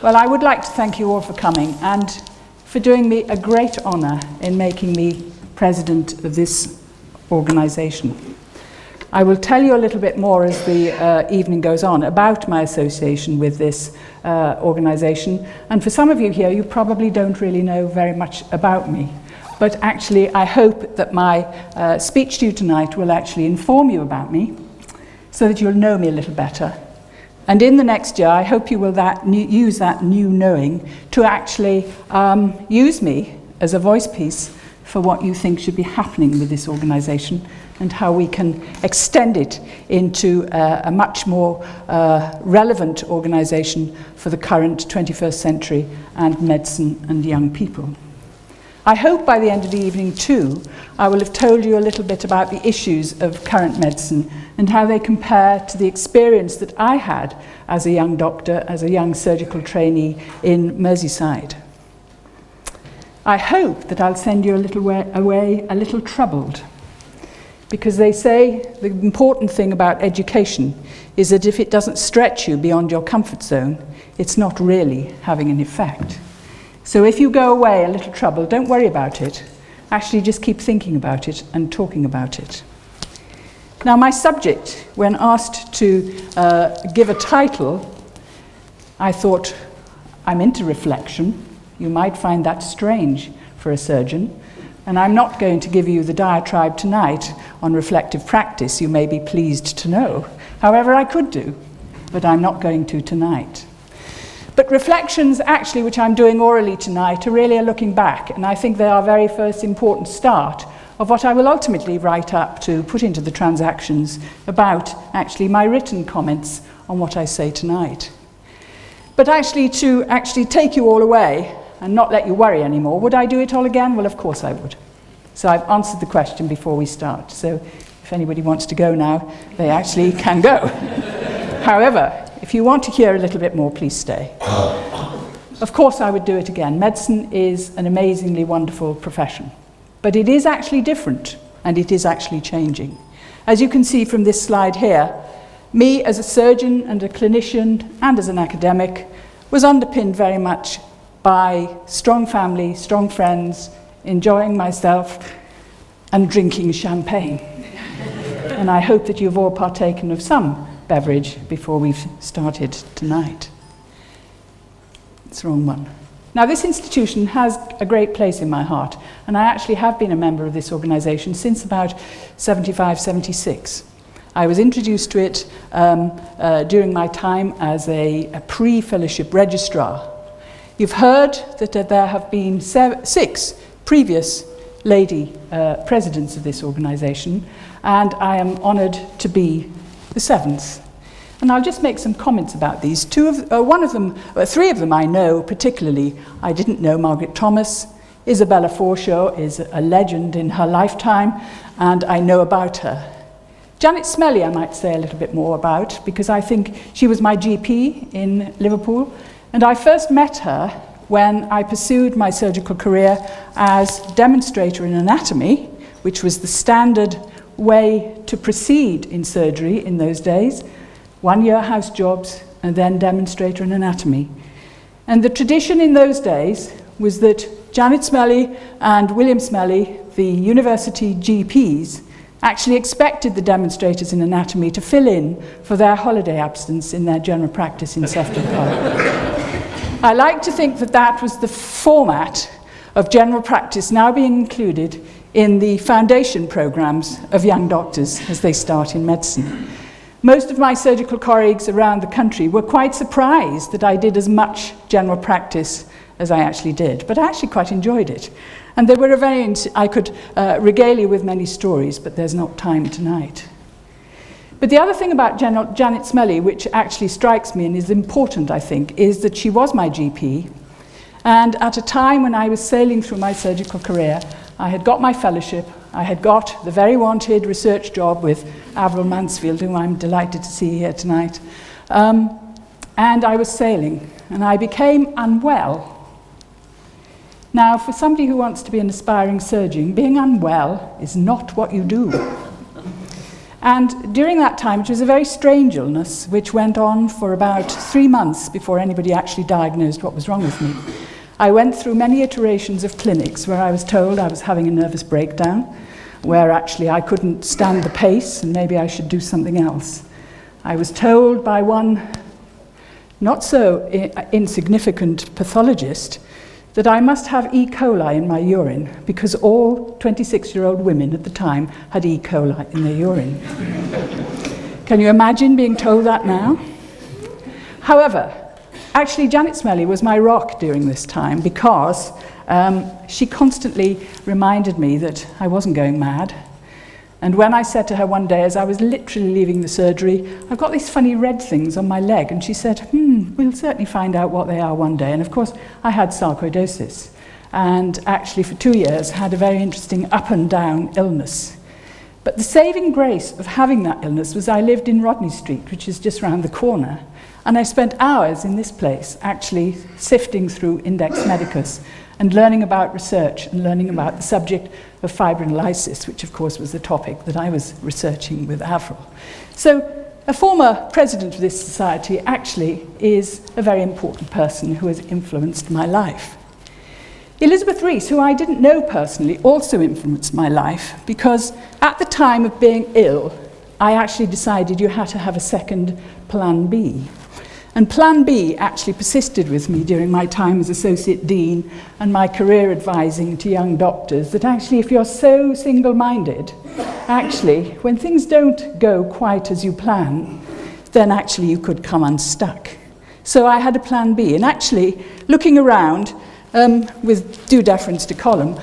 Well, I would like to thank you all for coming and for doing me a great honour in making me president of this organisation. I will tell you a little bit more as the evening goes on about my association with this organisation. And for some of you here, you probably don't really know very much about me. But actually, I hope that my speech to you tonight will actually inform you about me so that you'll know me a little better. And in the next year, I hope you will use that new knowing to actually use me as a voice piece for what you think should be happening with this organisation and how we can extend it into a much more relevant organisation for the current 21st century and medicine and young people. I hope by the end of the evening too, I will have told you a little bit about the issues of current medicine and how they compare to the experience that I had as a young doctor, as a young surgical trainee in Merseyside. I hope that I'll send you a little away a little troubled, because they say the important thing about education is that if it doesn't stretch you beyond your comfort zone, it's not really having an effect. So if you go away a little troubled, don't worry about it. Actually, just keep thinking about it and talking about it. Now, my subject, when asked to give a title, I thought, I'm into reflection. You might find that strange for a surgeon. And I'm not going to give you the diatribe tonight on reflective practice, you may be pleased to know. However, I could do, but I'm not going to tonight. But reflections, actually, which I'm doing orally tonight, are really a looking back, and I think they are very first important start of what I will ultimately write up to put into the transactions about, actually, my written comments on what I say tonight. But actually, to actually take you all away and not let you worry anymore, would I do it all again? Well, of course I would. So I've answered the question before we start. So if anybody wants to go now, they actually can go. However, if you want to hear a little bit more, please stay. Of course I would do it again. Medicine is an amazingly wonderful profession. But it is actually different, and it is actually changing. As you can see from this slide here, me as a surgeon and a clinician and as an academic was underpinned very much by strong family, strong friends, enjoying myself and drinking champagne. And I hope that you've all partaken of some beverage before we've started tonight. It's the wrong one. Now, this institution has a great place in my heart, and I actually have been a member of this organisation since about 75, 76. I was introduced to it during my time as a pre-fellowship registrar. You've heard that there have been 6 previous lady presidents of this organisation, and I am honoured to be the 7th. And I'll just make some comments about these. 3 of them I know particularly. I didn't know Margaret Thomas. Isabella Forshaw is a legend in her lifetime, and I know about her. Janet Smelly I might say a little bit more about, because I think she was my GP in Liverpool, and I first met her when I pursued my surgical career as demonstrator in anatomy, which was the standard way to proceed in surgery in those days. 1 year house jobs and then demonstrator in anatomy. And the tradition in those days was that Janet Smelly and William Smelly, the university GPs, actually expected the demonstrators in anatomy to fill in for their holiday absence in their general practice in Sefton Park. I like to think that that was the format of general practice now being included in the foundation programs of young doctors as they start in medicine. Most of my surgical colleagues around the country were quite surprised that I did as much general practice as I actually did, but I actually quite enjoyed it. And there were I could regale you with many stories, but there's not time tonight. But the other thing about Janet Smelly, which actually strikes me and is important, I think, is that she was my GP. And at a time when I was sailing through my surgical career, I had got my fellowship, I had got the very wanted research job with Avril Mansfield, whom I'm delighted to see here tonight. And I was sailing, and I became unwell. Now, for somebody who wants to be an aspiring surgeon, being unwell is not what you do. And during that time, it was a very strange illness, which went on for about 3 months before anybody actually diagnosed what was wrong with me. I went through many iterations of clinics where I was told I was having a nervous breakdown, where actually I couldn't stand the pace and maybe I should do something else. I was told by one not so insignificant pathologist that I must have E. coli in my urine because all 26-year-old women at the time had E. coli in their urine. Can you imagine being told that now? However, actually Janet Smelly was my rock during this time because she constantly reminded me that I wasn't going mad. And when I said to her one day, as I was literally leaving the surgery, I've got these funny red things on my leg, and she said, we'll certainly find out what they are one day. And of course, I had sarcoidosis, and actually for 2 years had a very interesting up and down illness. But the saving grace of having that illness was I lived in Rodney Street, which is just round the corner, and I spent hours in this place actually sifting through Index Medicus and learning about research and learning about the subject of fibrinolysis, which of course was the topic that I was researching with Avril. So a former president of this society actually is a very important person who has influenced my life. Elizabeth Rees, who I didn't know personally, also influenced my life because at the time of being ill, I actually decided you had to have a second plan B. And Plan B actually persisted with me during my time as Associate Dean and my career advising to young doctors that actually if you're so single-minded, actually when things don't go quite as you plan, then actually you could come unstuck. So I had a Plan B, and actually looking around, with due deference to Colm,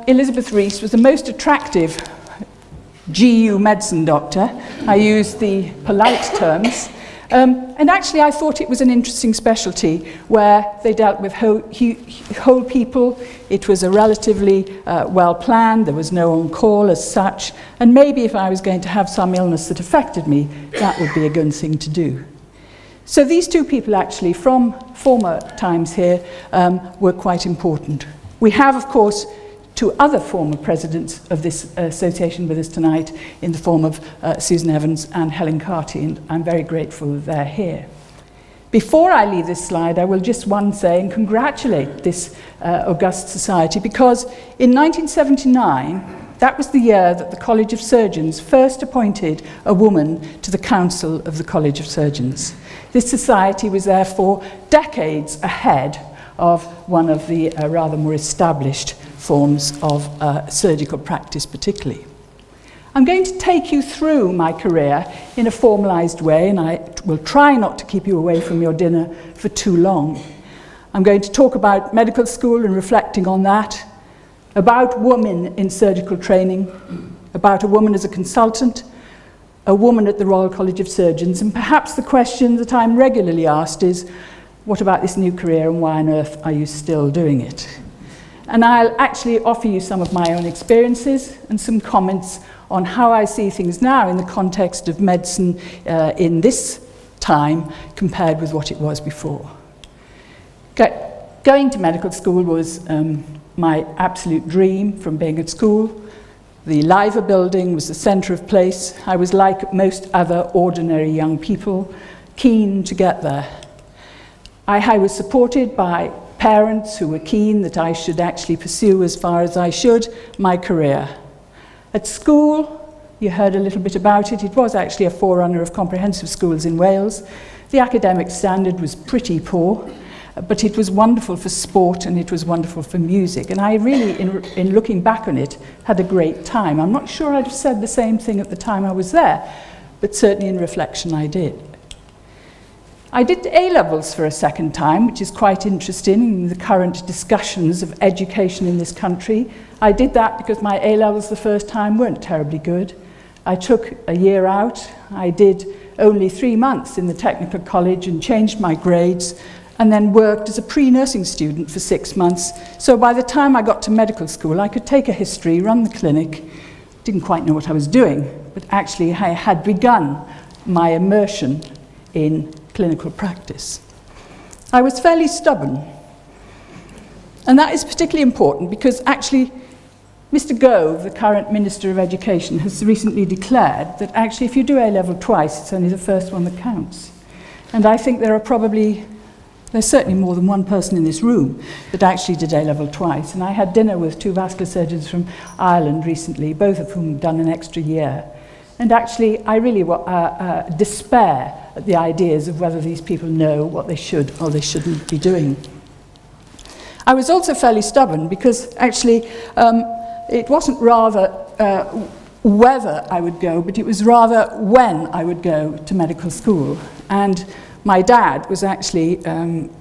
Elizabeth Rees was the most attractive GU medicine doctor. I use the polite terms. And actually I thought it was an interesting specialty where they dealt with whole people. It was a relatively well planned, there was no on-call as such, and maybe if I was going to have some illness that affected me, that would be a good thing to do. So these two people actually from former times here were quite important. We have, of course, two other former presidents of this association with us tonight in the form of Susan Evans and Helen Carty, and I'm very grateful that they're here. Before I leave this slide, I will just say and congratulate this august society because in 1979, that was the year that the College of Surgeons first appointed a woman to the Council of the College of Surgeons. This society was therefore decades ahead of one of the rather more established forms of surgical practice particularly. I'm going to take you through my career in a formalized way, and I will try not to keep you away from your dinner for too long. I'm going to talk about medical school and reflecting on that, about women in surgical training, about a woman as a consultant, a woman at the Royal College of Surgeons, and perhaps the question that I'm regularly asked is, what about this new career and why on earth are you still doing it? And I'll actually offer you some of my own experiences and some comments on how I see things now in the context of medicine in this time compared with what it was before. Going to medical school was my absolute dream from being at school. The Liver building was the centre of place. I was like most other ordinary young people, keen to get there. I was supported by parents who were keen that I should actually pursue as far as I should my career. At school, you heard a little bit about it. It was actually a forerunner of comprehensive schools in Wales. The academic standard was pretty poor, but it was wonderful for sport and it was wonderful for music. And I really, in looking back on it, had a great time. I'm not sure I'd have said the same thing at the time I was there, but certainly in reflection I did. I did A-levels for a second time, which is quite interesting in the current discussions of education in this country. I did that because my A-levels the first time weren't terribly good. I took a year out. I did only 3 months in the technical college and changed my grades, and then worked as a pre-nursing student for 6 months. So by the time I got to medical school, I could take a history, run the clinic. Didn't quite know what I was doing, but actually I had begun my immersion in clinical practice. I was fairly stubborn, and that is particularly important because actually Mr. Gove, the current Minister of Education, has recently declared that actually if you do A-level twice, it's only the first one that counts. And I think there's certainly more than one person in this room that actually did A-level twice. And I had dinner with 2 vascular surgeons from Ireland recently, both of whom have done an extra year. And actually, I really despair at the ideas of whether these people know what they should or they shouldn't be doing. I was also fairly stubborn because actually it wasn't rather whether I would go, but it was rather when I would go to medical school. And my dad was actually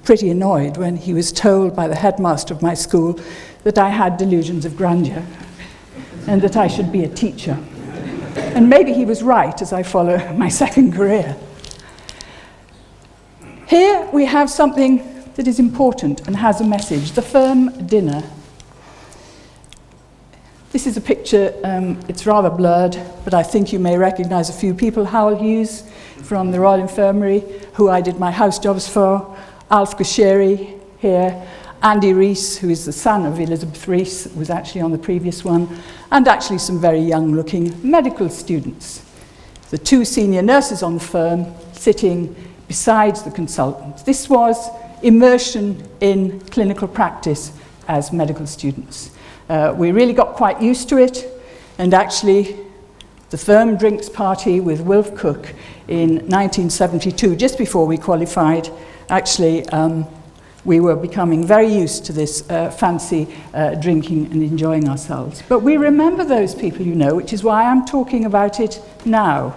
pretty annoyed when he was told by the headmaster of my school that I had delusions of grandeur and that I should be a teacher. And maybe he was right as I follow my second career. Here we have something that is important and has a message, the firm dinner. This is a picture, it's rather blurred, but I think you may recognize a few people. Howell Hughes from the Royal Infirmary, who I did my house jobs for, Alf Gasheri here, Andy Rees, who is the son of Elizabeth Rees, was actually on the previous one, and actually some very young-looking medical students. The 2 senior nurses on the firm sitting besides the consultants. This was immersion in clinical practice as medical students. We really got quite used to it, and actually the firm drinks party with Wilf Cook in 1972, just before we qualified, actually we were becoming very used to this fancy drinking and enjoying ourselves. But we remember those people, you know, which is why I'm talking about it now.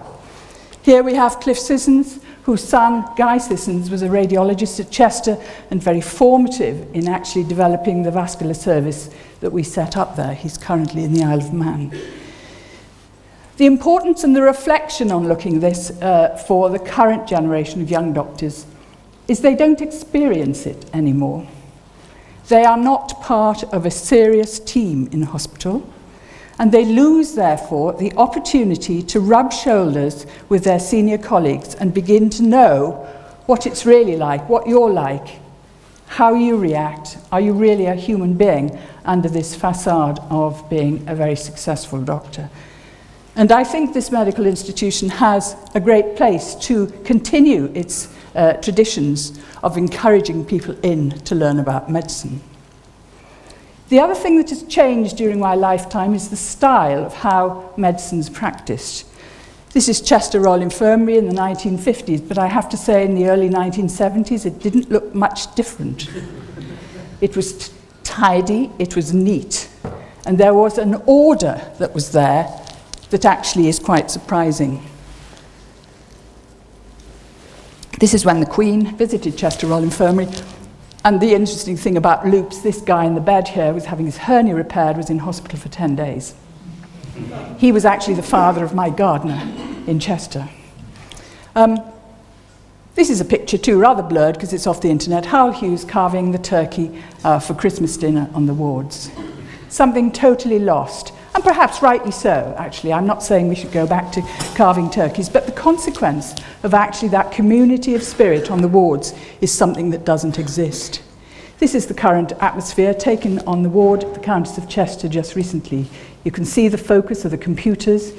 Here we have Cliff Sissons, whose son, Guy Sissons, was a radiologist at Chester and very formative in actually developing the vascular service that we set up there. He's currently in the Isle of Man. The importance and the reflection on looking at this for the current generation of young doctors is they don't experience it anymore. They are not part of a serious team in hospital, and they lose, therefore, the opportunity to rub shoulders with their senior colleagues and begin to know what it's really like, what you're like, how you react. Are you really a human being under this facade of being a very successful doctor? And I think this medical institution has a great place to continue its traditions of encouraging people in to learn about medicine. The other thing that has changed during my lifetime is the style of how medicine's practiced. This is Chester Royal Infirmary in the 1950s, but I have to say in the early 1970s it didn't look much different. It was tidy, it was neat, and there was an order that was there that actually is quite surprising. This is when the Queen visited Chester Royal Infirmary. And the interesting thing about loops, this guy in the bed here was having his hernia repaired, was in hospital for 10 days. He was actually the father of my gardener in Chester. This is a picture too, rather blurred because it's off the internet. Howell Hughes carving the turkey for Christmas dinner on the wards. Something totally lost, and perhaps rightly so, actually. I'm not saying we should go back to carving turkeys, but the consequence of actually that community of spirit on the wards is something that doesn't exist. This is the current atmosphere taken on the ward at the Countess of Chester just recently. You can see the focus of the computers.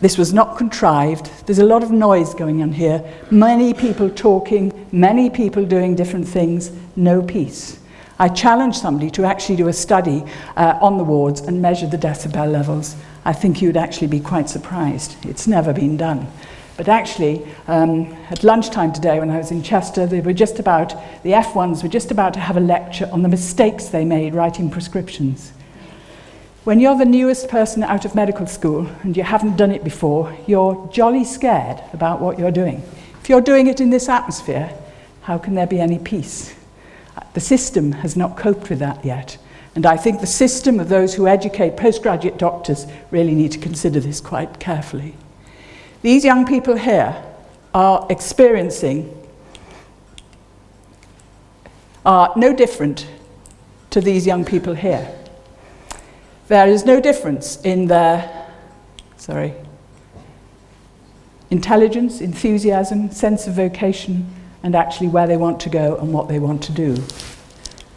This was not contrived. There's a lot of noise going on here. Many people talking, many people doing different things, no peace. I challenged somebody to actually do a study on the wards and measure the decibel levels. I think you'd actually be quite surprised. It's never been done. But actually, at lunchtime today when I was in Chester, the F1s were just about to have a lecture on the mistakes they made writing prescriptions. When you're the newest person out of medical school and you haven't done it before, you're jolly scared about what you're doing. If you're doing it in this atmosphere, how can there be any peace? The system has not coped with that yet. And I think the system of those who educate postgraduate doctors really need to consider this quite carefully. These young people here are no different to these young people here. There is no difference in their, intelligence, enthusiasm, sense of vocation, and actually where they want to go and what they want to do.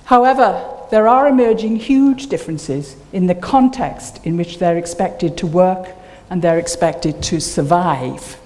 However, there are emerging huge differences in the context in which they're expected to work and they're expected to survive.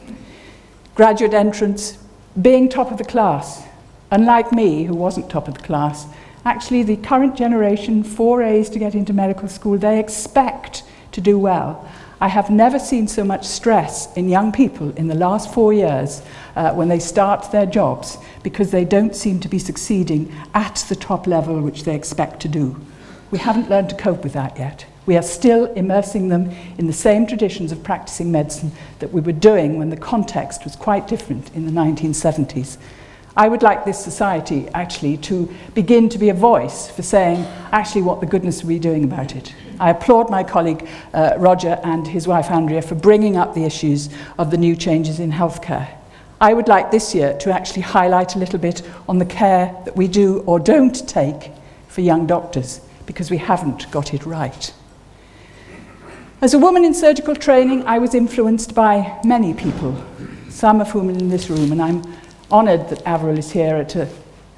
Graduate entrants, being top of the class. Unlike me, who wasn't top of the class, actually the current generation, 4 A's to get into medical school, they expect to do well. I have never seen so much stress in young people in the last 4 years when they start their jobs, because they don't seem to be succeeding at the top level which they expect to do. We haven't learned to cope with that yet. We are still immersing them in the same traditions of practicing medicine that we were doing when the context was quite different in the 1970s. I would like this society actually to begin to be a voice for saying actually what the goodness are we doing about it. I applaud my colleague Roger and his wife Andrea for bringing up the issues of the new changes in healthcare. I would like this year to actually highlight a little bit on the care that we do or don't take for young doctors, because we haven't got it right. As a woman in surgical training, I was influenced by many people, some of whom are in this room, and I'm honoured that Avril is here at a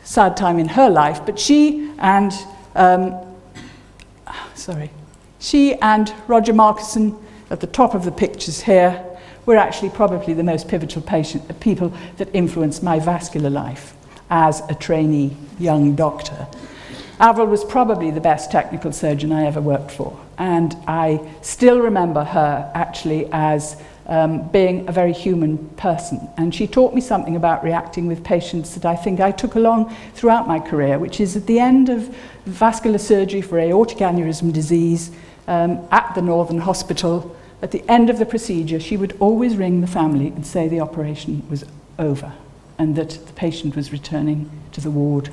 sad time in her life, but she and Roger Markison at the top of the pictures here were actually probably the most pivotal people that influenced my vascular life as a trainee young doctor. Avril was probably the best technical surgeon I ever worked for, and I still remember her actually as being a very human person. And she taught me something about reacting with patients that I think I took along throughout my career, which is at the end of vascular surgery for aortic aneurysm disease at the Northern Hospital, at the end of the procedure, she would always ring the family and say the operation was over and that the patient was returning to the ward,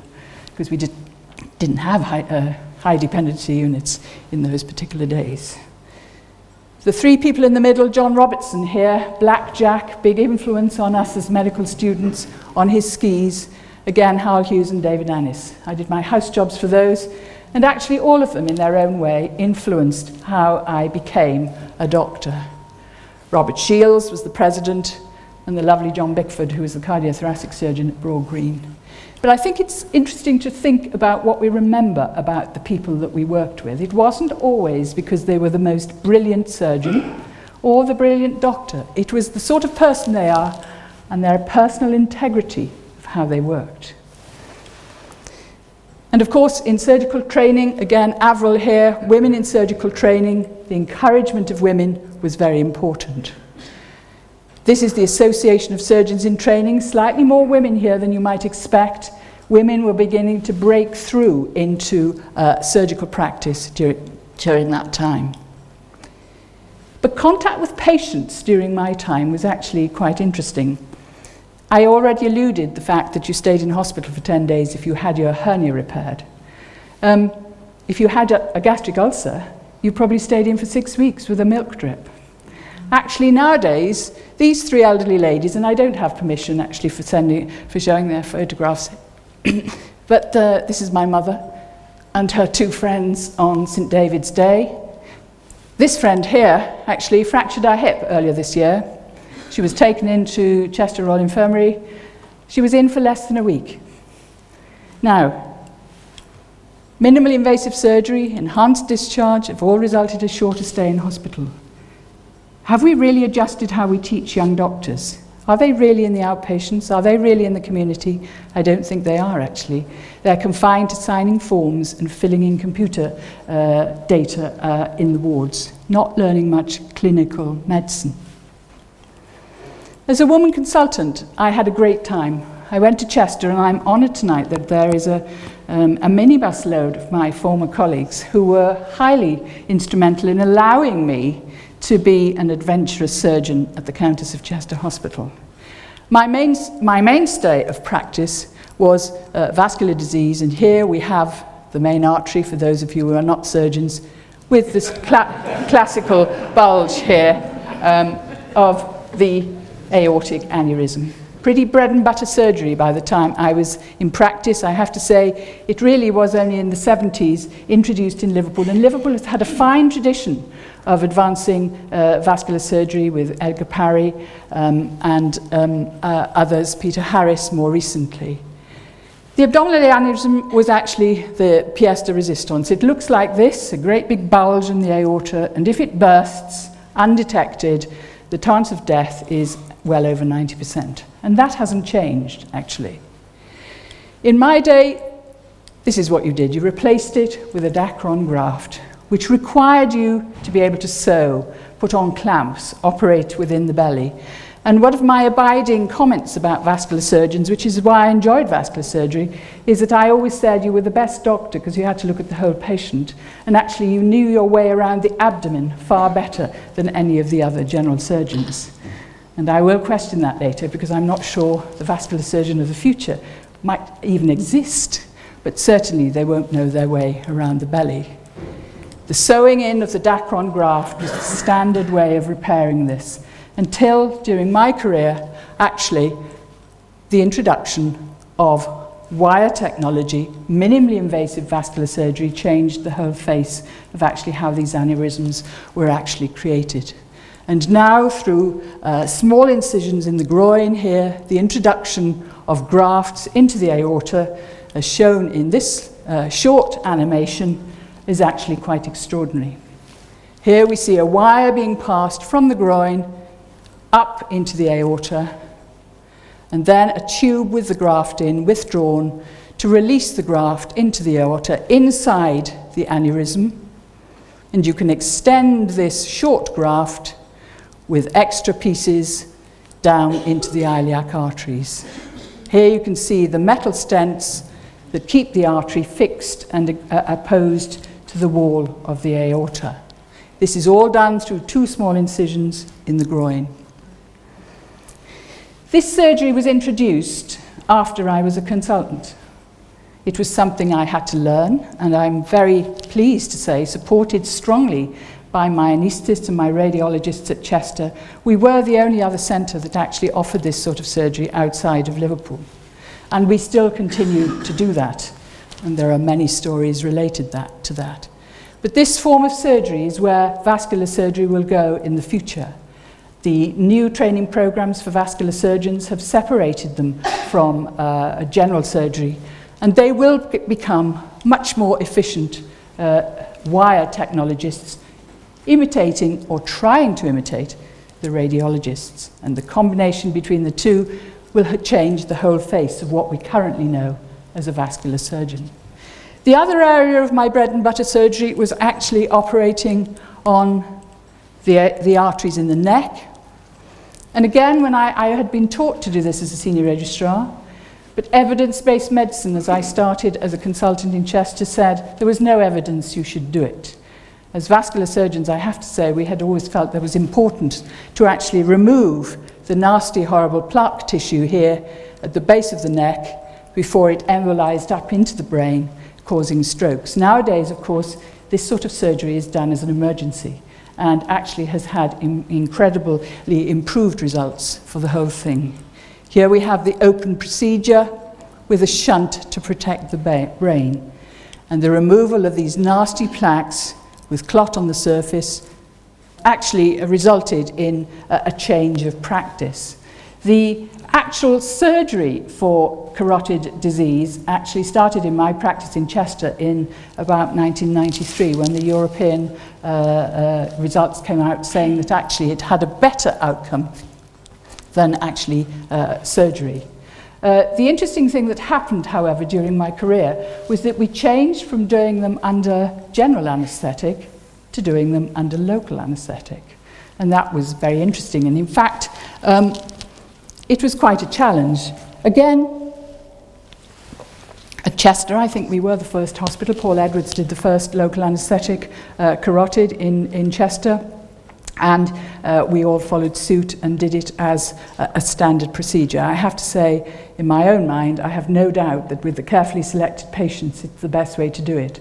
because we didn't have high dependency units in those particular days. The 3 people in the middle, John Robertson here, Black Jack, big influence on us as medical students, on his skis. Again, Hal Hughes and David Annis. I did my house jobs for those, and actually all of them in their own way influenced how I became a doctor. Robert Shields was the president, and the lovely John Bickford, who was the cardiothoracic surgeon at Broad Green. But I think it's interesting to think about what we remember about the people that we worked with. It wasn't always because they were the most brilliant surgeon or the brilliant doctor. It was the sort of person they are and their personal integrity of how they worked. And of course, in surgical training, again, Avril here, women in surgical training, the encouragement of women was very important. This is the Association of Surgeons in Training, slightly more women here than you might expect. Women were beginning to break through into surgical practice during that time. But contact with patients during my time was actually quite interesting. I already alluded the fact that you stayed in hospital for 10 days if you had your hernia repaired. If you had a gastric ulcer, you probably stayed in for 6 weeks with a milk drip. Actually, nowadays, these 3 elderly ladies, and I don't have permission actually for showing their photographs, but this is my mother and her 2 friends on St. David's Day. This friend here actually fractured her hip earlier this year. She was taken into Chester Royal Infirmary. She was in for less than a week. Now, minimally invasive surgery, enhanced discharge have all resulted in a shorter stay in hospital. Have we really adjusted how we teach young doctors? Are they really in the outpatients? Are they really in the community? I don't think they are, actually. They're confined to signing forms and filling in computer data in the wards, not learning much clinical medicine. As a woman consultant, I had a great time. I went to Chester, and I'm honoured tonight that there is a minibus load of my former colleagues who were highly instrumental in allowing me to be an adventurous surgeon at the Countess of Chester Hospital. My mainstay of practice was vascular disease, and here we have the main artery, for those of you who are not surgeons, with this classical bulge here of the aortic aneurysm. Pretty bread and butter surgery by the time I was in practice. I have to say, it really was only in the 70s introduced in Liverpool, and Liverpool has had a fine tradition of advancing vascular surgery with Edgar Parry and others, Peter Harris more recently. The abdominal aneurysm was actually the pièce de résistance. It looks like this, a great big bulge in the aorta, and if it bursts undetected, the chance of death is well over 90%. And that hasn't changed, actually. In my day, this is what you did. You replaced it with a Dacron graft, which required you to be able to sew, put on clamps, operate within the belly. And one of my abiding comments about vascular surgeons, which is why I enjoyed vascular surgery, is that I always said you were the best doctor because you had to look at the whole patient, and actually you knew your way around the abdomen far better than any of the other general surgeons. And I will question that later because I'm not sure the vascular surgeon of the future might even exist, but certainly they won't know their way around the belly. The sewing in of the Dacron graft was the standard way of repairing this, until, during my career, actually, the introduction of wire technology, minimally invasive vascular surgery, changed the whole face of actually how these aneurysms were actually created. And now, through small incisions in the groin here, the introduction of grafts into the aorta, as shown in this short animation, is actually quite extraordinary. Here we see a wire being passed from the groin up into the aorta, and then a tube with the graft in withdrawn to release the graft into the aorta inside the aneurysm. And you can extend this short graft with extra pieces down into the iliac arteries. Here you can see the metal stents that keep the artery fixed and opposed to the wall of the aorta. This is all done through 2 small incisions in the groin. This surgery was introduced after I was a consultant. It was something I had to learn, and I'm very pleased to say, supported strongly by my anaesthetists and my radiologists at Chester. We were the only other centre that actually offered this sort of surgery outside of Liverpool. And we still continue to do that. And there are many stories related to that. But this form of surgery is where vascular surgery will go in the future. The new training programs for vascular surgeons have separated them from general surgery, and they will become much more efficient wire technologists, imitating or trying to imitate the radiologists. And the combination between the two will change the whole face of what we currently know as a vascular surgeon. The other area of my bread and butter surgery was actually operating on the arteries in the neck. And again, when I had been taught to do this as a senior registrar, but evidence-based medicine, as I started as a consultant in Chester, said there was no evidence you should do it. As vascular surgeons, I have to say, we had always felt that it was important to actually remove the nasty, horrible plaque tissue here at the base of the neck before it embolized up into the brain, causing strokes. Nowadays, of course, this sort of surgery is done as an emergency and actually has had incredibly improved results for the whole thing. Here we have the open procedure with a shunt to protect the brain, and the removal of these nasty plaques with clot on the surface actually resulted in a change of practice. The actual surgery for carotid disease actually started in my practice in Chester in about 1993, when the European results came out saying that actually it had a better outcome than actually surgery. The interesting thing that happened, however, during my career was that we changed from doing them under general anaesthetic to doing them under local anaesthetic. And that was very interesting. And in fact, it was quite a challenge. Again, at Chester, I think we were the first hospital. Paul Edwards did the first local anaesthetic carotid in Chester. And we all followed suit and did it as a standard procedure. I have to say, in my own mind, I have no doubt that with the carefully selected patients, it's the best way to do it.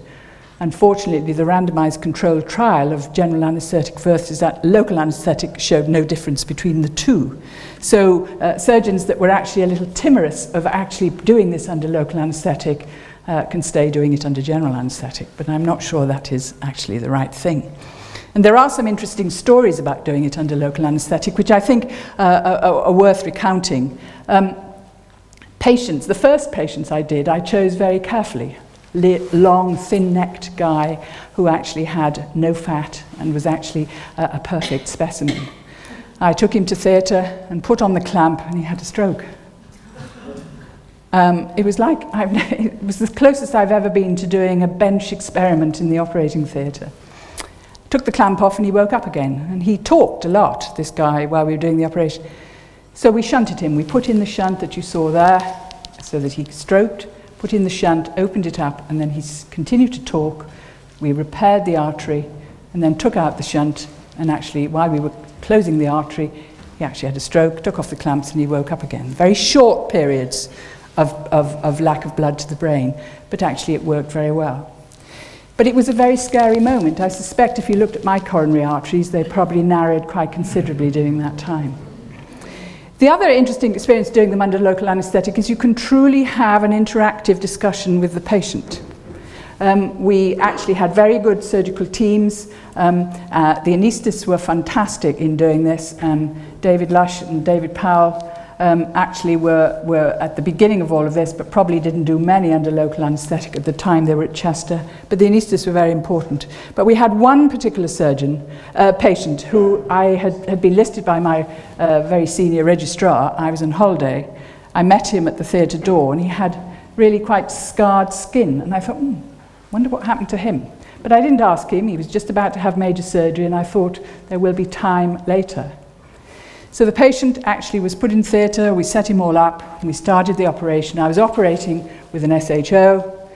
Unfortunately, the randomized controlled trial of general anaesthetic versus that local anaesthetic showed no difference between the two. So surgeons that were actually a little timorous of actually doing this under local anaesthetic can stay doing it under general anaesthetic, but I'm not sure that is actually the right thing. And there are some interesting stories about doing it under local anaesthetic, which I think are worth recounting. Patients, the first patients I did, I chose very carefully. Long, thin-necked guy who actually had no fat and was actually a perfect specimen. I took him to theatre and put on the clamp, and he had a stroke. It was the closest I've ever been to doing a bench experiment in the operating theatre. Took the clamp off and he woke up again, and he talked a lot, this guy, while we were doing the operation. So we shunted him. We put in the shunt that you saw there so that he stroked, put in the shunt, opened it up, and then he continued to talk. We repaired the artery and then took out the shunt, and actually while we were closing the artery, he actually had a stroke, took off the clamps, and he woke up again. Very short periods of lack of blood to the brain, but actually it worked very well. But it was a very scary moment. I suspect if you looked at my coronary arteries, they probably narrowed quite considerably during that time. The other interesting experience doing them under local anaesthetic is you can truly have an interactive discussion with the patient. We actually had very good surgical teams. The anaesthetists were fantastic in doing this. David Lush and David Powell actually were at the beginning of all of this, but probably didn't do many under local anaesthetic at the time they were at Chester. But the anaesthetists were very important. But we had one particular patient who I had been listed by my very senior registrar. I was on holiday. I met him at the theatre door, and he had really quite scarred skin. And I thought, wonder what happened to him. But I didn't ask him. He was just about to have major surgery, and I thought there will be time later. So the patient actually was put in theatre, we set him all up, and we started the operation. I was operating with an SHO,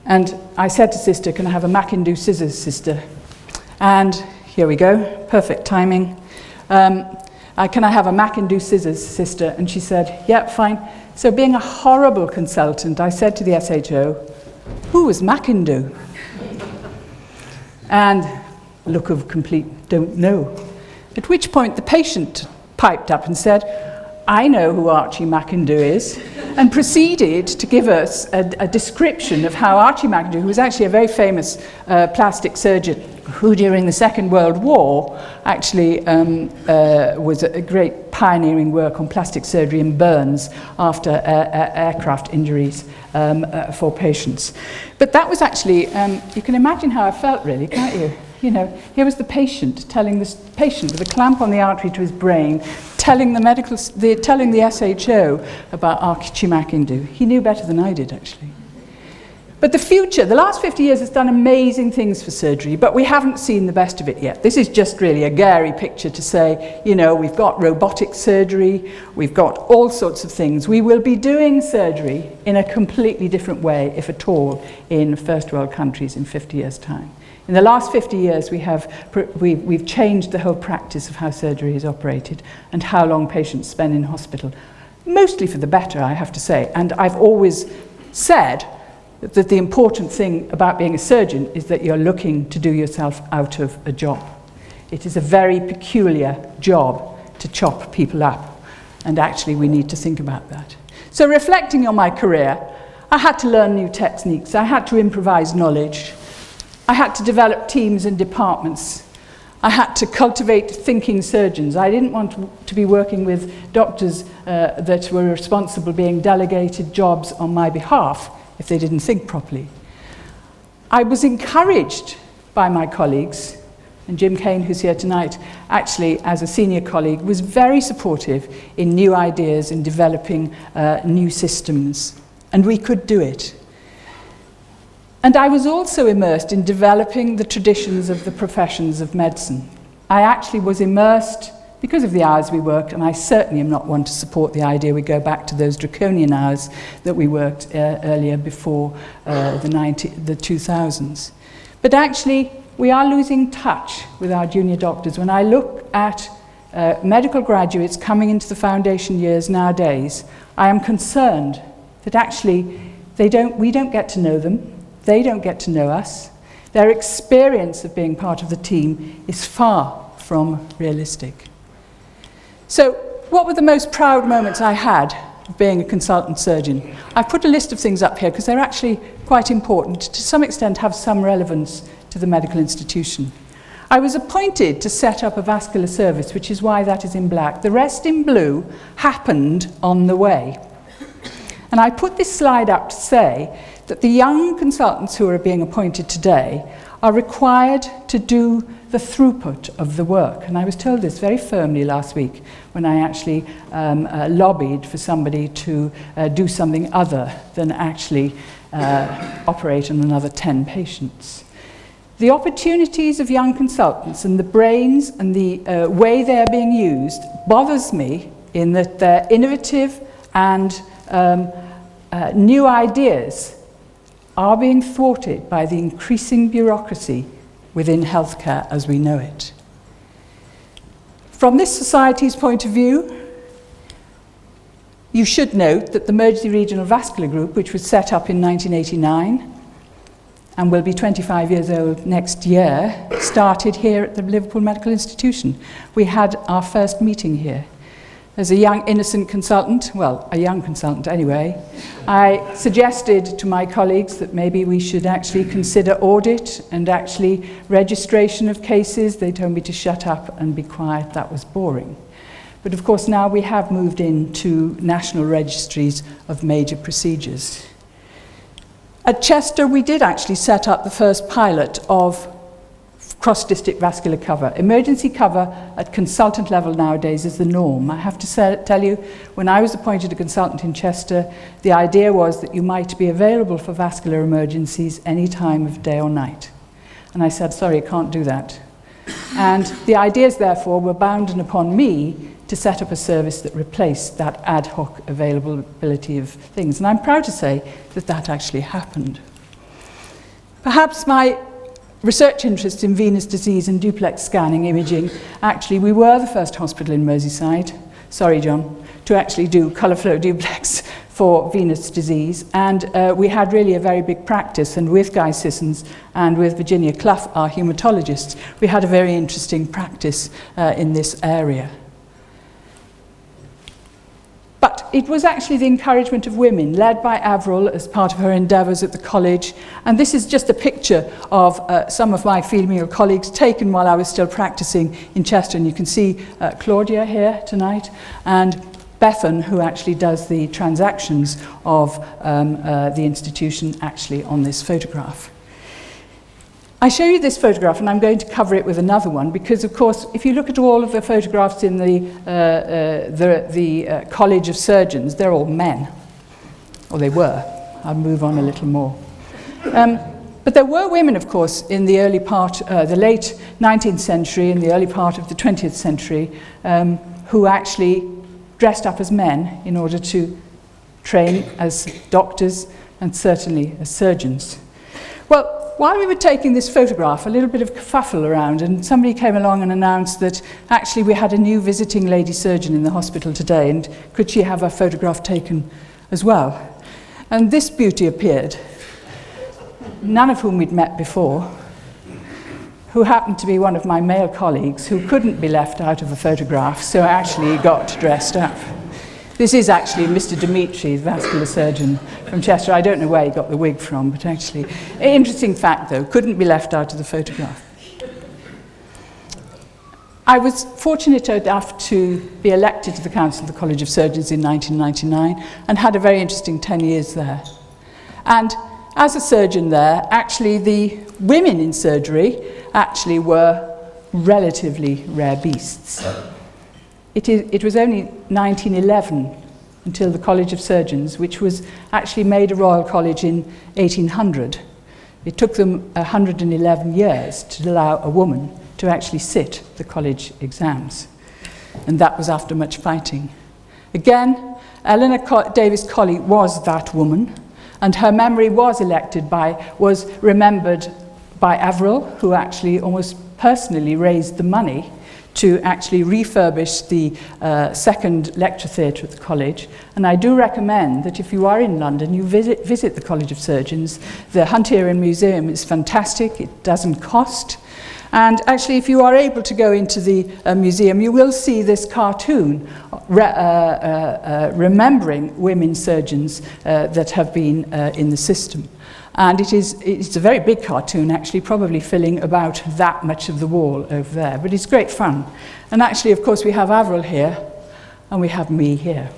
and I said to Sister, can I have a Mac-Indoo scissors, Sister? And here we go, perfect timing. Can I have a Mac-Indoo scissors, Sister? And she said, yep, fine. So being a horrible consultant, I said to the SHO, who was Mac-Indoo? And look of complete don't know. At which point the patient piped up and said, I know who Archie Mac-Indoo is, and proceeded to give us a description of how Archie Mac-Indoo, who was actually a very famous plastic surgeon, who during the Second World War actually was a great pioneering work on plastic surgery and burns after aircraft injuries for patients. But that was actually, you can imagine how I felt really, can't you? You know, here was the patient telling this patient with a clamp on the artery to his brain, telling the SHO about Archie Mac-Indoo. He knew better than I did, actually. But the future, the last 50 years has done amazing things for surgery, but we haven't seen the best of it yet. This is just really a Gary picture to say, you know, we've got robotic surgery, we've got all sorts of things. We will be doing surgery in a completely different way, if at all, in first world countries in 50 years' time. In the last 50 years, we've changed the whole practice of how surgery is operated and how long patients spend in hospital, mostly for the better, I have to say. And I've always said that the important thing about being a surgeon is that you're looking to do yourself out of a job. It is a very peculiar job to chop people up, and actually we need to think about that. So reflecting on my career, I had to learn new techniques, I had to improvise knowledge, I had to develop teams and departments. I had to cultivate thinking surgeons. I didn't want to be working with doctors that were responsible being delegated jobs on my behalf if they didn't think properly. I was encouraged by my colleagues, and Jim Kane, who's here tonight, actually as a senior colleague, was very supportive in new ideas and developing new systems, and we could do it. And I was also immersed in developing the traditions of the professions of medicine. I actually was immersed because of the hours we worked, and I certainly am not one to support the idea we go back to those draconian hours that we worked earlier before the 2000s. But actually, we are losing touch with our junior doctors. When I look at medical graduates coming into the foundation years nowadays, I am concerned that actually we don't get to know them. They don't get to know us. Their experience of being part of the team is far from realistic. So, what were the most proud moments I had of being a consultant surgeon? I've put a list of things up here because they're actually quite important, to some extent have some relevance to the medical institution. I was appointed to set up a vascular service, which is why that is in black. The rest in blue happened on the way. And I put this slide up to say that the young consultants who are being appointed today are required to do the throughput of the work. And I was told this very firmly last week when I actually lobbied for somebody to do something other than actually operate on another 10 patients. The opportunities of young consultants and the brains and the way they're being used bothers me in that they're innovative and new ideas are being thwarted by the increasing bureaucracy within healthcare as we know it. From this society's point of view, you should note that the Emergency Regional Vascular Group, which was set up in 1989 and will be 25 years old next year, started here at the Liverpool Medical Institution. We had our first meeting here. As a young, innocent consultant, well, a young consultant anyway, I suggested to my colleagues that maybe we should actually consider audit and actually registration of cases. They told me to shut up and be quiet. That was boring. But of course now we have moved into national registries of major procedures. At Chester, we did actually set up the first pilot of cross-district vascular cover. Emergency cover at consultant level nowadays is the norm. I have to tell you, when I was appointed a consultant in Chester, the idea was that you might be available for vascular emergencies any time of day or night. And I said, sorry, I can't do that. And the ideas, therefore, were bound upon me to set up a service that replaced that ad hoc availability of things. And I'm proud to say that that actually happened. Perhaps my research interest in venous disease and duplex scanning imaging, actually we were the first hospital in Merseyside, sorry John, to actually do colour flow duplex for venous disease, and we had really a very big practice, and with Guy Sissons and with Virginia Clough, our haematologist, we had a very interesting practice in this area. But it was actually the encouragement of women, led by Avril as part of her endeavours at the college. And this is just a picture of some of my female colleagues taken while I was still practising in Chester. And you can see Claudia here tonight, and Bethan, who actually does the transactions of the institution, actually on this photograph. I show you this photograph, and I'm going to cover it with another one, because of course if you look at all of the photographs in the College of Surgeons, they're all men, or they were. I'll move on a little more. But there were women, of course, in the early part, the late 19th century and the early part of the 20th century, who actually dressed up as men in order to train as doctors and certainly as surgeons. Well, while we were taking this photograph, a little bit of kerfuffle around, and somebody came along and announced that actually we had a new visiting lady surgeon in the hospital today, and could she have her photograph taken as well? And this beauty appeared, none of whom we'd met before, who happened to be one of my male colleagues who couldn't be left out of a photograph, so actually got dressed up. This is actually Mr. Dimitri, the vascular surgeon from Chester. I don't know where he got the wig from, but actually, interesting fact though, couldn't be left out of the photograph. I was fortunate enough to be elected to the Council of the College of Surgeons in 1999 and had a very interesting 10 years there. And as a surgeon there, actually the women in surgery actually were relatively rare beasts. It was only 1911 until the College of Surgeons, which was actually made a Royal College in 1800. It took them 111 years to allow a woman to actually sit the college exams. And that was after much fighting. Again, Eleanor Davis Colley was that woman, and her memory was remembered by Avril, who actually almost personally raised the money to actually refurbish the second lecture theatre at the college. And I do recommend that if you are in London, you visit the College of Surgeons. The Hunterian Museum is fantastic, it doesn't cost. And actually, if you are able to go into the museum, you will see this cartoon remembering women surgeons that have been in the system. And it's a very big cartoon, actually, probably filling about that much of the wall over there. But it's great fun. And actually, of course, we have Avril here, and we have me here.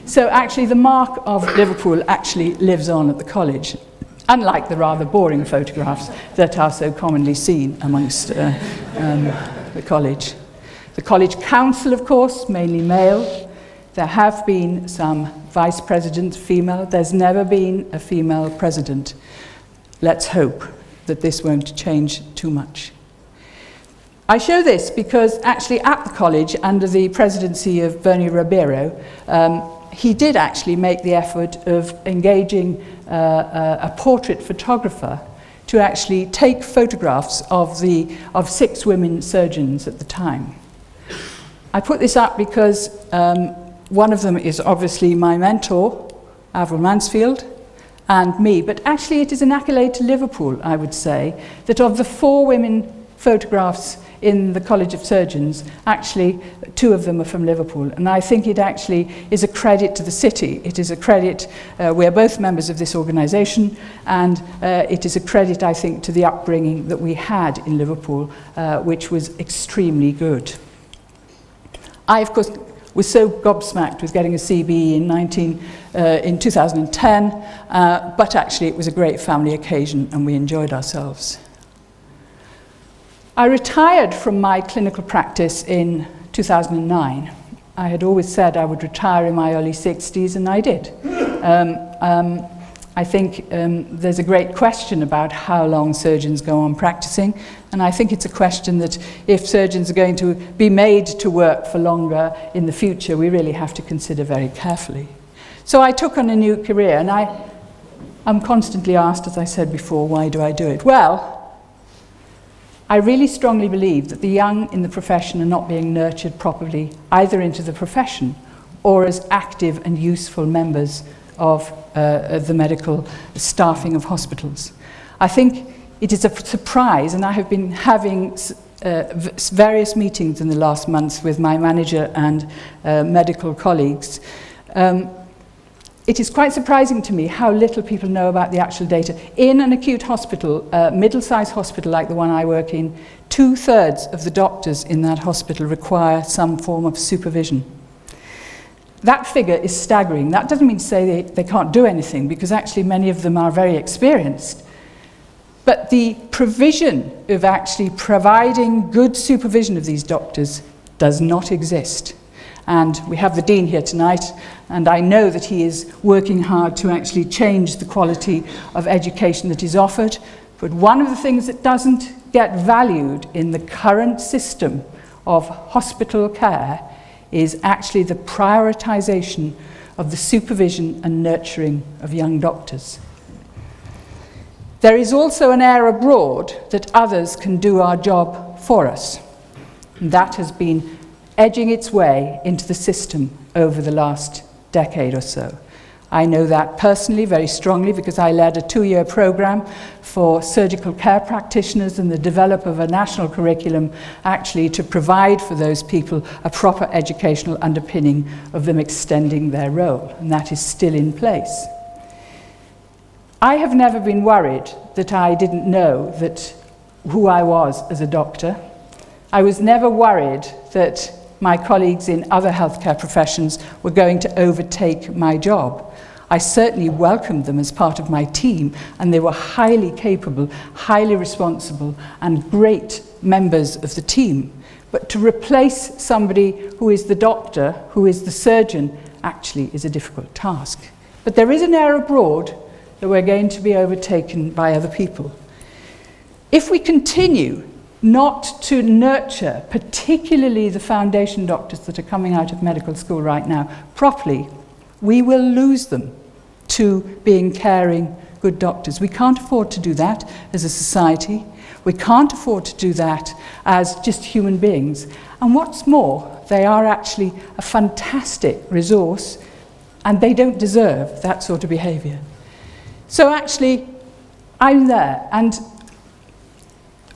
So actually the mark of Liverpool actually lives on at the college, unlike the rather boring photographs that are so commonly seen amongst the college. The college council, of course, mainly male. There have been some vice presidents, female. There's never been a female president. Let's hope that this won't change too much. I show this because actually at the college, under the presidency of Bernie Ribeiro, he did actually make the effort of engaging a portrait photographer to actually take photographs of 6 women surgeons at the time. I put this up because one of them is obviously my mentor, Avril Mansfield, and me, but actually it is an accolade to Liverpool, I would say, that of the 4 women photographs in the College of Surgeons, actually 2 of them are from Liverpool, and I think it actually is a credit to the city. It is a credit, we're both members of this organisation, and it is a credit, I think, to the upbringing that we had in Liverpool, which was extremely good. I, of course, was so gobsmacked with getting a CBE in 2010, but actually it was a great family occasion and we enjoyed ourselves. I retired from my clinical practice in 2009. I had always said I would retire in my early 60s, and I did. I think there's a great question about how long surgeons go on practicing, and I think it's a question that if surgeons are going to be made to work for longer in the future, we really have to consider very carefully. So I took on a new career, and I'm constantly asked, as I said before, why do I do it? Well, I really strongly believe that the young in the profession are not being nurtured properly, either into the profession or as active and useful members of the medical staffing of hospitals. I think it is a surprise, and I have been having various meetings in the last months with my manager and medical colleagues. It is quite surprising to me how little people know about the actual data. In an acute hospital, middle-sized hospital like the one I work in, 2/3 of the doctors in that hospital require some form of supervision. That figure is staggering. That doesn't mean to say they can't do anything, because actually many of them are very experienced. But the provision of actually providing good supervision of these doctors does not exist. And we have the Dean here tonight, and I know that he is working hard to actually change the quality of education that is offered. But one of the things that doesn't get valued in the current system of hospital care is actually the prioritization of the supervision and nurturing of young doctors. There is also an air abroad that others can do our job for us. And that has been edging its way into the system over the last decade or so. I know that personally very strongly because I led a 2-year program for surgical care practitioners and the development of a national curriculum actually to provide for those people a proper educational underpinning of them extending their role, and that is still in place. I have never been worried that I didn't know who I was as a doctor. I was never worried that my colleagues in other healthcare professions were going to overtake my job. I certainly welcomed them as part of my team, and they were highly capable, highly responsible, and great members of the team. But to replace somebody who is the doctor, who is the surgeon, actually is a difficult task. But there is an air abroad that we're going to be overtaken by other people. If we continue not to nurture, particularly the foundation doctors that are coming out of medical school right now, properly, we will lose them to being caring, good doctors. We can't afford to do that as a society. We can't afford to do that as just human beings. And what's more, they are actually a fantastic resource, and they don't deserve that sort of behaviour. So actually, I'm there, and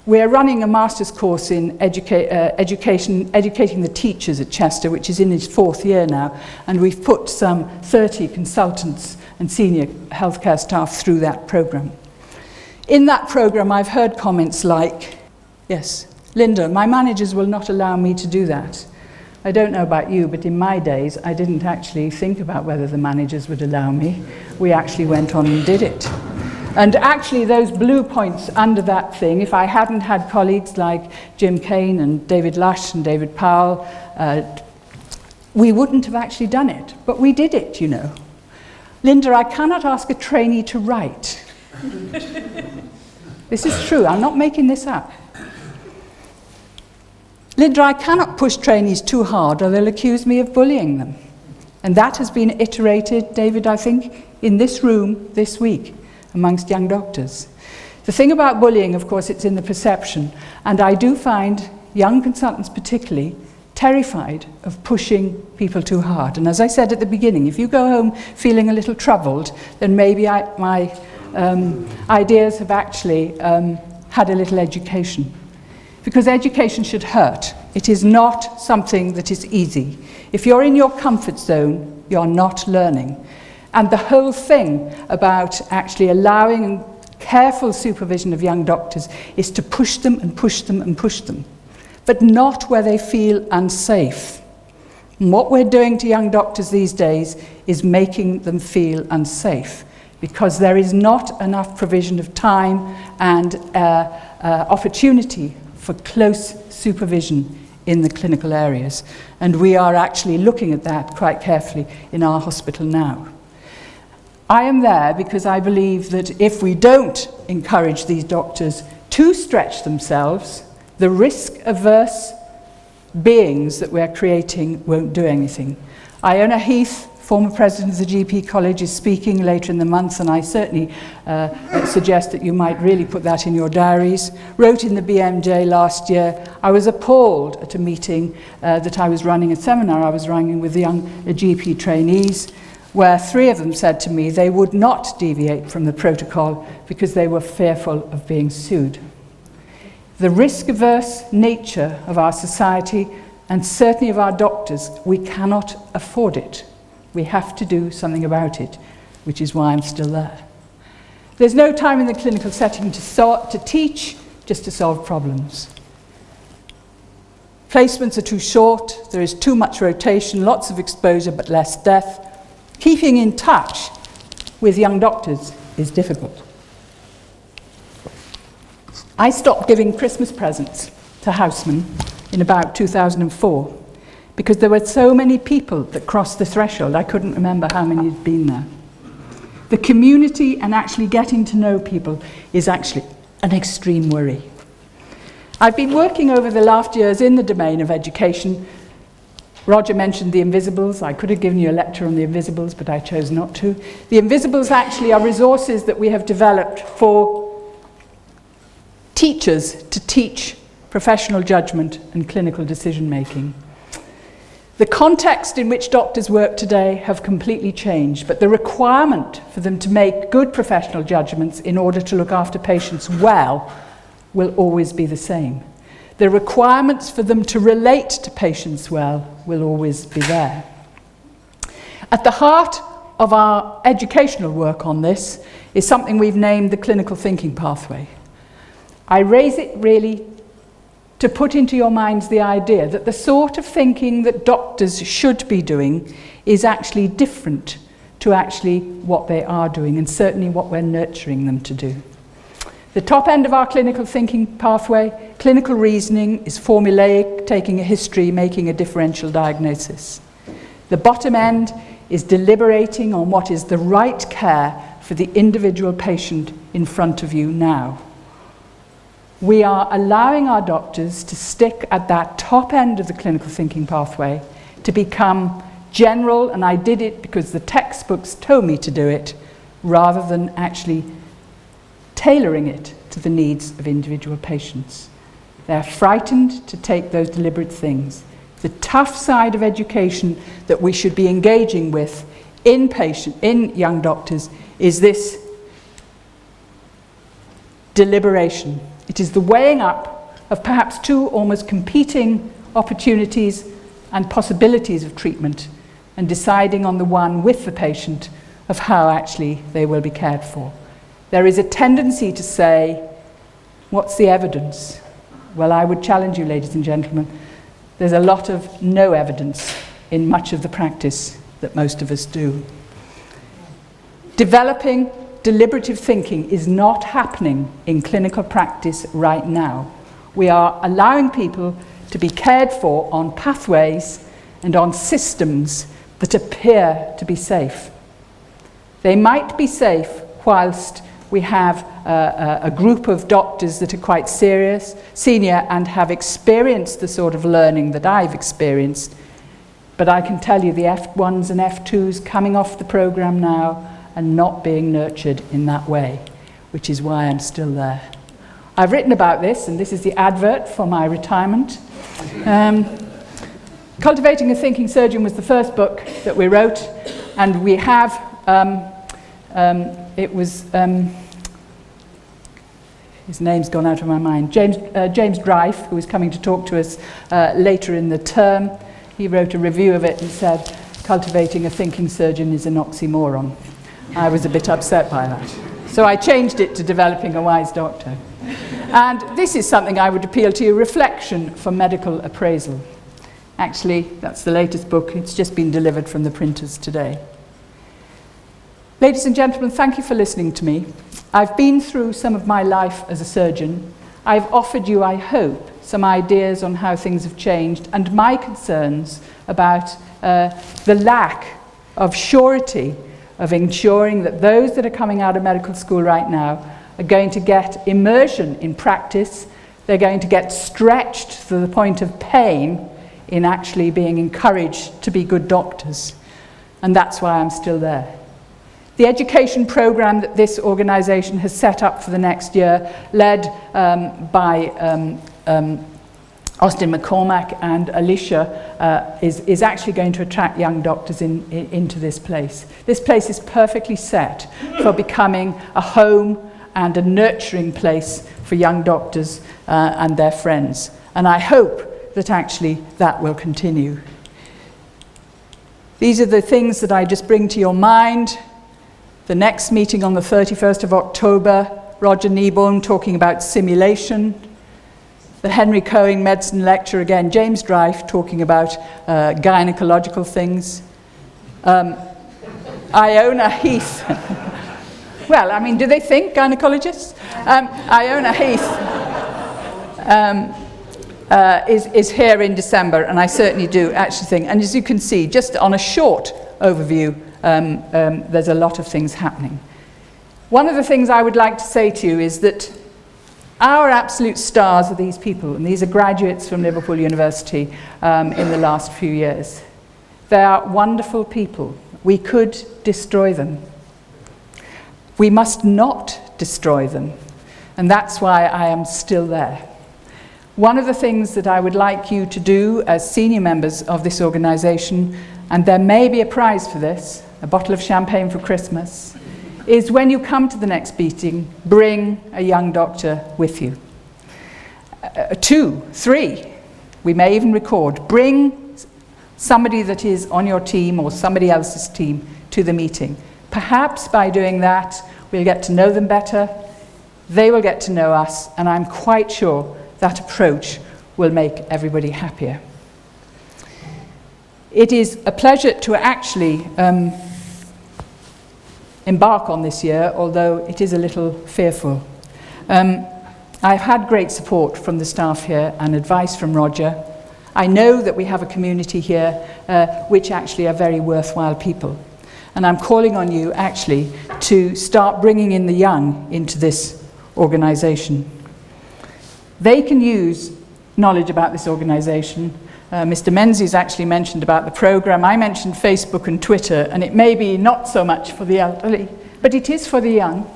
we're running a master's course in educating the teachers at Chester, which is in its 4th year now, and we've put some 30 consultants and senior healthcare staff through that programme. In that programme, I've heard comments like, yes, Linda, my managers will not allow me to do that. I don't know about you, but in my days, I didn't actually think about whether the managers would allow me. We actually went on and did it. And actually, those blue points under that thing, if I hadn't had colleagues like Jim Kane and David Lush and David Powell, we wouldn't have actually done it. But we did it, you know. Linda, I cannot ask a trainee to write. This is true, I'm not making this up. Linda, I cannot push trainees too hard or they'll accuse me of bullying them. And that has been iterated, David, I think, in this room this week amongst young doctors. The thing about bullying, of course, it's in the perception. And I do find young consultants particularly terrified of pushing people too hard. And as I said at the beginning, if you go home feeling a little troubled, then maybe my ideas have actually had a little education. Because education should hurt. It is not something that is easy. If you're in your comfort zone, you're not learning. And the whole thing about actually allowing careful supervision of young doctors is to push them and push them and push them, but not where they feel unsafe. And what we're doing to young doctors these days is making them feel unsafe, because there is not enough provision of time and opportunity for close supervision in the clinical areas. And we are actually looking at that quite carefully in our hospital now. I am there because I believe that if we don't encourage these doctors to stretch themselves, the risk-averse beings that we're creating won't do anything. Iona Heath, former president of the GP College, is speaking later in the month, and I certainly suggest that you might really put that in your diaries. Wrote in the BMJ last year, I was appalled at a meeting that I was running, a seminar I was running with young GP trainees, where 3 of them said to me they would not deviate from the protocol because they were fearful of being sued. The risk-averse nature of our society, and certainly of our doctors, we cannot afford it. We have to do something about it, which is why I'm still there. There's no time in the clinical setting to teach, just to solve problems. Placements are too short, there is too much rotation, lots of exposure but less death. Keeping in touch with young doctors is difficult. I stopped giving Christmas presents to housemen in about 2004 because there were so many people that crossed the threshold, I couldn't remember how many had been there. The community and actually getting to know people is actually an extreme worry. I've been working over the last years in the domain of education. Roger mentioned the invisibles. I could have given you a lecture on the invisibles, but I chose not to. The invisibles actually are resources that we have developed for teachers to teach professional judgment and clinical decision making. The context in which doctors work today have completely changed, but the requirement for them to make good professional judgments in order to look after patients well will always be the same. The requirements for them to relate to patients well will always be there. At the heart of our educational work on this is something we've named the clinical thinking pathway. I raise it really to put into your minds the idea that the sort of thinking that doctors should be doing is actually different to actually what they are doing, and certainly what we're nurturing them to do. The top end of our clinical thinking pathway, clinical reasoning, is formulaic, taking a history, making a differential diagnosis. The bottom end is deliberating on what is the right care for the individual patient in front of you now. We are allowing our doctors to stick at that top end of the clinical thinking pathway, to become general, and I did it because the textbooks told me to do it, rather than actually tailoring it to the needs of individual patients. They're frightened to take those deliberate things. The tough side of education that we should be engaging with in young doctors is this deliberation. It is the weighing up of perhaps two almost competing opportunities and possibilities of treatment, and deciding on the one with the patient of how actually they will be cared for. There is a tendency to say, what's the evidence? Well, I would challenge you, ladies and gentlemen, there's a lot of no evidence in much of the practice that most of us do. Developing deliberative thinking is not happening in clinical practice right now. We are allowing people to be cared for on pathways and on systems that appear to be safe. They might be safe whilst we have a group of doctors that are quite senior and have experienced the sort of learning that I've experienced. But I can tell you the F1s and F2s coming off the programme now are not being nurtured in that way, which is why I'm still there. I've written about this, and this is the advert for my retirement. Cultivating a Thinking Surgeon was the first book that we wrote, and we have, his name's gone out of my mind, James Drife, who is coming to talk to us later in the term. He wrote a review of it and said, cultivating a thinking surgeon is an oxymoron. I was a bit upset by that. So I changed it to developing a wise doctor. And this is something I would appeal to you, Reflection for Medical Appraisal. Actually, that's the latest book. It's just been delivered from the printers today. Ladies and gentlemen, thank you for listening to me. I've been through some of my life as a surgeon. I've offered you, I hope, some ideas on how things have changed and my concerns about the lack of surety of ensuring that those that are coming out of medical school right now are going to get immersion in practice. They're going to get stretched to the point of pain in actually being encouraged to be good doctors. And that's why I'm still there. The education program that this organisation has set up for the next year, led by Austin McCormack and Alicia, is actually going to attract young doctors into this place. This place is perfectly set for becoming a home and a nurturing place for young doctors and their friends. And I hope that actually that will continue. These are the things that I just bring to your mind. The next meeting on the 31st of October, Roger Kneebone talking about simulation. The Henry Cohen Medicine Lecture again, James Drife talking about gynecological things. Iona Heath. Well, I mean, do they think gynecologists? Iona Heath is here in December, and I certainly do actually think, and as you can see, just on a short overview, there's a lot of things happening. One of the things I would like to say to you is that our absolute stars are these people, and these are graduates from Liverpool University in the last few years. They are wonderful people. We could destroy them. We must not destroy them, and that's why I am still there. One of the things that I would like you to do as senior members of this organisation, and there may be a prize for this, a bottle of champagne for Christmas, is when you come to the next meeting, bring a young doctor with you. 2, 3, we may even record. Bring somebody that is on your team or somebody else's team to the meeting. Perhaps by doing that, we'll get to know them better, they will get to know us, and I'm quite sure that approach will make everybody happier. It is a pleasure to actually embark on this year, although it is a little fearful. I've had great support from the staff here and advice from Roger. I know that we have a community here which actually are very worthwhile people. And I'm calling on you actually to start bringing in the young into this organisation. They can use knowledge about this organisation. Mr. Menzies actually mentioned about the programme. I mentioned Facebook and Twitter, and it may be not so much for the elderly, but it is for the young.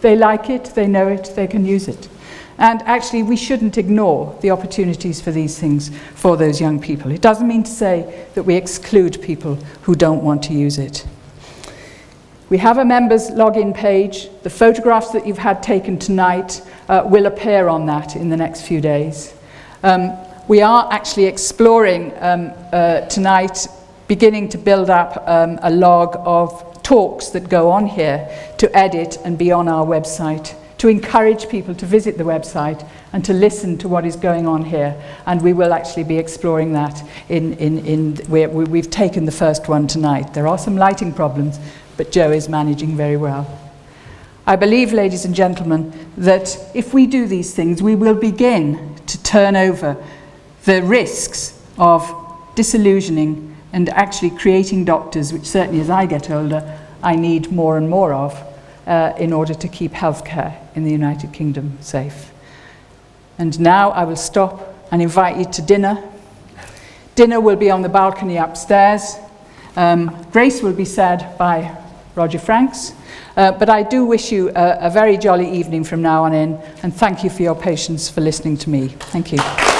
They like it, they know it, they can use it. And actually, we shouldn't ignore the opportunities for these things for those young people. It doesn't mean to say that we exclude people who don't want to use it. We have a members login page. The photographs that you've had taken tonight will appear on that in the next few days. We are actually exploring tonight, beginning to build up a log of talks that go on here to edit and be on our website to encourage people to visit the website and to listen to what is going on here. And we will actually be exploring that we've taken the first one tonight. There are some lighting problems, but Joe is managing very well. I believe, ladies and gentlemen, that if we do these things, we will begin to turn over the risks of disillusioning and actually creating doctors, which certainly as I get older, I need more and more of in order to keep healthcare in the United Kingdom safe. And now I will stop and invite you to dinner. Dinner will be on the balcony upstairs. Grace will be said by Roger Franks. But I do wish you a very jolly evening from now on in, and thank you for your patience for listening to me. Thank you.